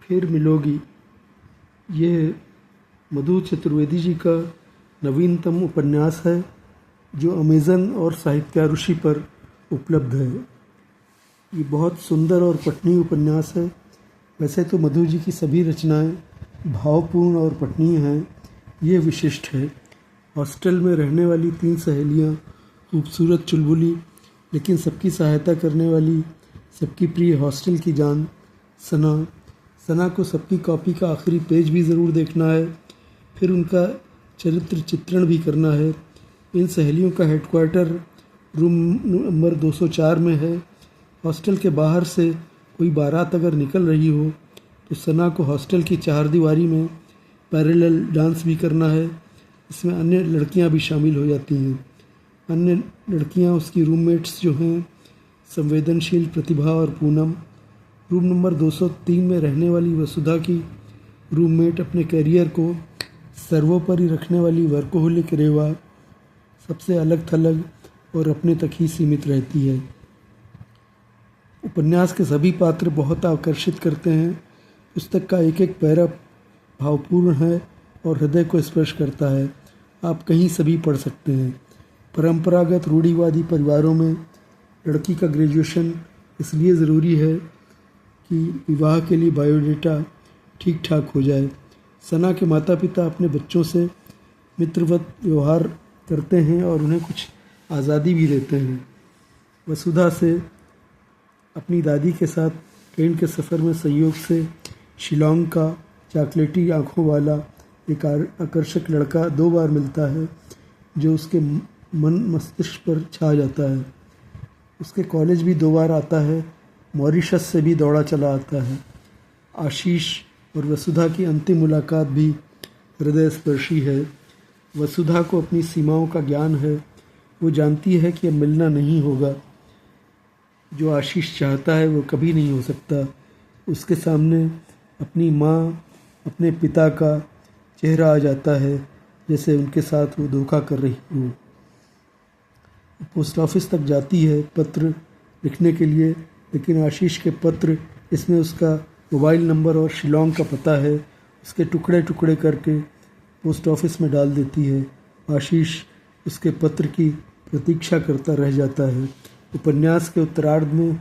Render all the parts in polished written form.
फिर मिलोगी। ये मधु चतुर्वेदी जी का नवीनतम उपन्यास है जो अमेज़न और साहित्यारुषि पर उपलब्ध है। ये बहुत सुंदर और पठनीय उपन्यास है। वैसे तो मधु जी की सभी रचनाएं भावपूर्ण और पठनीय हैं, ये विशिष्ट है। हॉस्टल में रहने वाली 3 सहेलियां, खूबसूरत चुलबुली लेकिन सबकी सहायता करने वाली, सबकी प्रिय हॉस्टल की जान सना। सना को सबकी कॉपी का आखिरी पेज भी ज़रूर देखना है, फिर उनका चरित्र चित्रण भी करना है। इन सहेलियों का हेडक्वार्टर रूम नंबर 204 में है। हॉस्टल के बाहर से कोई बारात अगर निकल रही हो तो सना को हॉस्टल की चारदीवारी में पैरेलल डांस भी करना है। इसमें अन्य लड़कियां भी शामिल हो जाती हैं। अन्य लड़कियां उसकी रूममेट्स जो हैं संवेदनशील प्रतिभा और पूनम। रूम नंबर 203 में रहने वाली वसुधा की रूममेट अपने करियर को सर्वोपरि रखने वाली वर्कोहोलिक रेवा सबसे अलग थलग और अपने तक ही सीमित रहती है। उपन्यास के सभी पात्र बहुत आकर्षित करते हैं। पुस्तक का एक एक पैरा भावपूर्ण है और हृदय को स्पर्श करता है। आप कहीं सभी पढ़ सकते हैं। परंपरागत रूढ़िवादी परिवारों में लड़की का ग्रेजुएशन इसलिए ज़रूरी है कि विवाह के लिए बायोडेटा ठीक ठाक हो जाए। सना के माता पिता अपने बच्चों से मित्रवत व्यवहार करते हैं और उन्हें कुछ आज़ादी भी देते हैं। वसुधा से अपनी दादी के साथ ट्रेन के सफ़र में संयोग से शिलोंग का चॉकलेटी आँखों वाला एक आकर्षक लड़का 2 बार मिलता है जो उसके मन मस्तिष्क पर छा जाता है। उसके कॉलेज भी 2 बार आता है। मॉरिशस से भी दौड़ा चला आता है। आशीष और वसुधा की अंतिम मुलाकात भी हृदय स्पर्शी है। वसुधा को अपनी सीमाओं का ज्ञान है। वो जानती है कि अब मिलना नहीं होगा। जो आशीष चाहता है वो कभी नहीं हो सकता। उसके सामने अपनी माँ, अपने पिता का चेहरा आ जाता है जैसे उनके साथ वो धोखा कर रही हो। पोस्ट ऑफिस तक जाती है पत्र लिखने के लिए, लेकिन आशीष के पत्र, इसमें उसका मोबाइल नंबर और शिलोंग का पता है, उसके टुकड़े टुकड़े करके पोस्ट ऑफिस में डाल देती है। आशीष उसके पत्र की प्रतीक्षा करता रह जाता है। उपन्यास के उत्तरार्ध में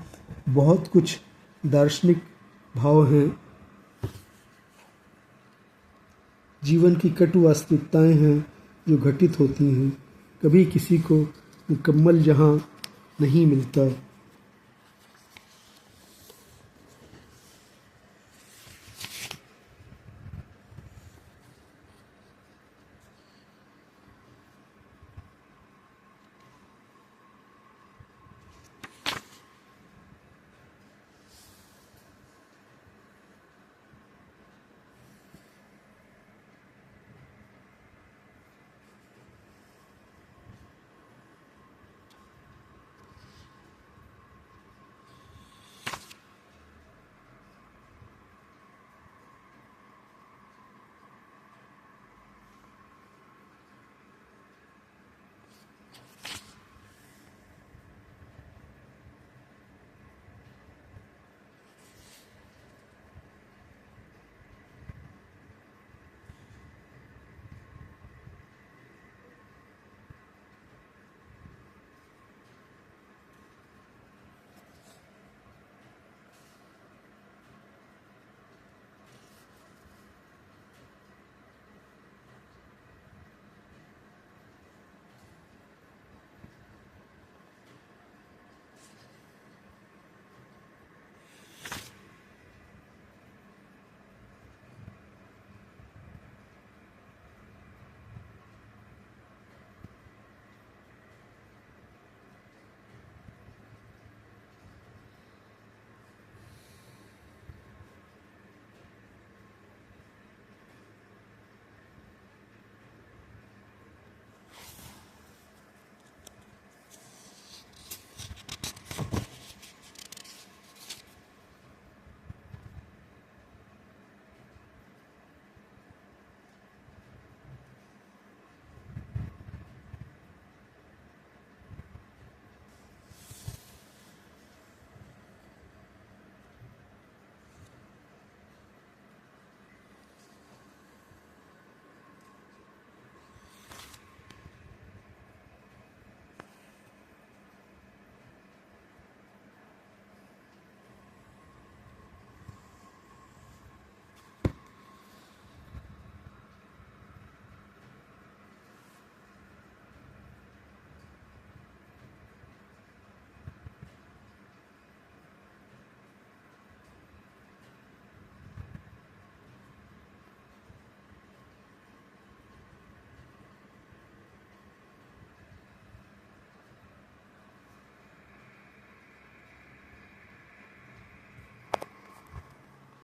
बहुत कुछ दार्शनिक भाव हैं। जीवन की कटु वास्तविकताएं हैं जो घटित होती हैं। कभी किसी को मुकम्मल जहां नहीं मिलता।